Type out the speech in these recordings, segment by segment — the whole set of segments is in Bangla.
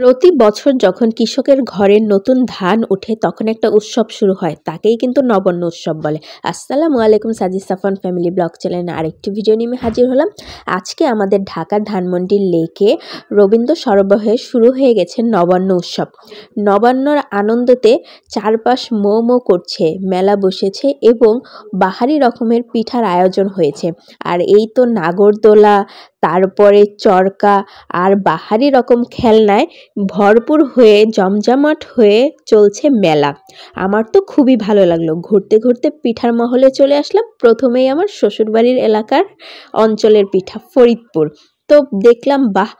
প্রতি বছর যখন কৃষকের ঘরে নতুন ধান ওঠে তখন একটা উৎসব শুরু হয়, তাকেই কিন্তু নবান্ন উৎসব বলে। আসসালামু আলাইকুম, সাজিদ সাফান ফ্যামিলি ব্লগ চ্যানেলে আরেকটি ভিডিও নিয়ে হাজির হলাম। আজকে আমাদের ঢাকার ধানমন্ডির লেকে রবীন্দ্র সরোবরে শুরু হয়ে গেছে নবান্ন উৎসব। নবান্নর আনন্দতে চারপাশ মো মো করছে, মেলা বসেছে এবং বাহারি রকমের পিঠার আয়োজন হয়েছে। আর এই তো নাগরদোলা, তারপরে চরকা আর বাহারি রকম খেলনায় ভরপুর হয়ে জমজমাট হয়ে চলছে মেলা। আমার তো খুবই ভালো লাগলো। ঘুরতে ঘুরতে পিঠার মহলে চলে আসলাম। প্রথমেই আমার শ্বশুরবাড়ির এলাকার অঞ্চলের পিঠা ফরিদপুর। তো দেখলাম বাহ,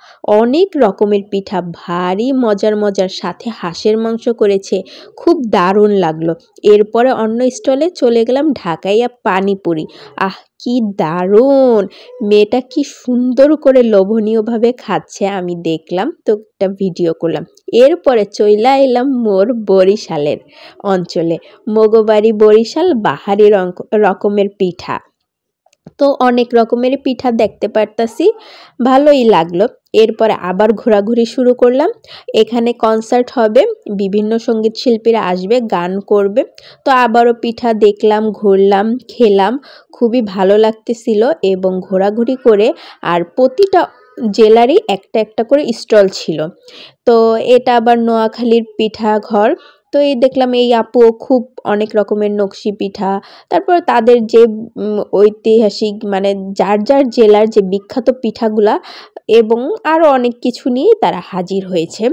অনেক রকমের পিঠা, ভারী মজার মজার, সাথে হাঁসের মাংস করেছে, খুব দারুণ লাগলো। এরপরে অন্য স্টলে চলে গেলাম ঢাকাইয়া পানিপুরি। আহ, কি দারুণ! মেয়েটা কি সুন্দর করে লোভনীয়ভাবে খাচ্ছে আমি দেখলাম, তো একটা ভিডিও করলাম। এরপরে চইলা এলাম মোর বরিশালের অঞ্চলে, মগবাড়ি বরিশাল, বাহারি রকমের পিঠা। তো অনেক রকমের পিঠা দেখতে পারতাছি, ভালোই লাগলো। এরপরে আবার ঘোরাঘুরি শুরু করলাম। এখানে কনসার্ট হবে, বিভিন্ন সঙ্গীত শিল্পীরা আসবে, গান করবে। তো আবারও পিঠা দেখলাম, ঘুরলাম, খেলাম, খুবই ভালো লাগতেছিল। এবং ঘোরাঘুরি করে আর প্রতিটা জেলারই একটা একটা করে স্টল ছিল। তো এটা আবার নোয়াখালীর পিঠা ঘর। তো এই দেখলাম এই আপুও খুব অনেক রকমের নকশি পিঠা, তারপর তাদের যে ঐতিহাসিক মানে যার যার জেলার যে বিখ্যাত পিঠাগুলা এবং আরও অনেক কিছু নিয়ে তারা হাজির হয়েছে।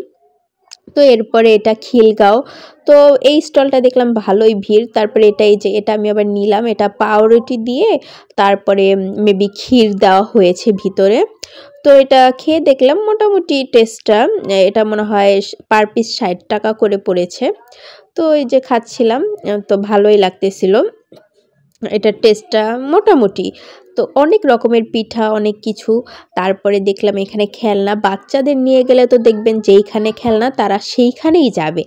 তো এরপরে এটা খিলগাঁও। তো এই স্টলটা দেখলাম ভালোই ভিড়। তারপরে এটা আমি আবার নিলাম, এটা পাউরুটি দিয়ে তারপরে মেবি ক্ষীর দেওয়া হয়েছে ভিতরে। তো এটা খেয়ে দেখলাম মোটামুটি টেস্টটা, এটা মনে হয় পার পিস 60 টাকা করে পড়েছে। তো এই যে খাচ্ছিলাম, তো ভালোই লাগতেছিল, এটার টেস্টটা মোটামুটি। তো অনেক রকমের পিঠা, অনেক কিছু। তারপরে দেখলাম এখানে খেলনা, বাচ্চাদের নিয়ে গেলে তো দেখবেন যেইখানে খেলনা তারা সেইখানেই যাবে।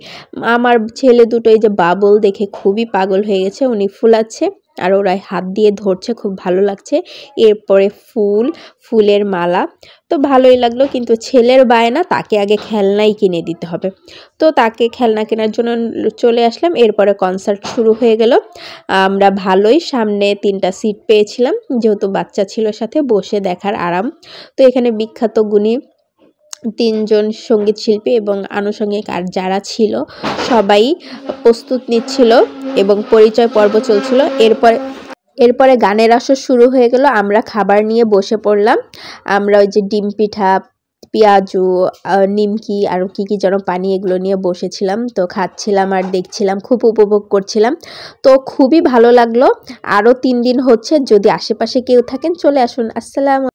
আমার ছেলে দুটো এই যে বাবল দেখে খুবই পাগল হয়ে গেছে, উনি ফুলাচ্ছে আর ওরা হাত দিয়ে ধরছে, খুব ভালো লাগছে। এরপরে ফুলের মালা, তো ভালোই লাগলো, কিন্তু ছেলের বায়না, তাকে আগে খেলনাই কিনে দিতে হবে। তো তাকে খেলনা কেনার জন্য চলে আসলাম। এরপরে কনসার্ট শুরু হয়ে গেল। আমরা ভালোই সামনে 3টা সিট পেয়েছিলাম, যেহেতু বাচ্চা ছিল সাথে, বসে দেখার আরাম। তো এখানে বিখ্যাত গুণী 3জন সঙ্গীত শিল্পী এবং আনুষঙ্গিক আর যারা ছিল সবাই প্রস্তুত নিচ্ছিল এবং পরিচয় পর্ব চলছিল। এরপরে গানের আসর শুরু হয়ে গেল। আমরা খাবার নিয়ে বসে পড়লাম। আমরা ওই যে ডিম পিঠা, পেঁয়াজু, নিমকি আর কি কি যেন পানি, এগুলো নিয়ে বসেছিলাম। তো খাচ্ছিলাম আর দেখছিলাম, খুব উপভোগ করছিলাম। তো খুবই ভালো লাগলো। আরও 3 দিন হচ্ছে, যদি আশেপাশে কেউ থাকেন চলে আসুন। আসসালাম।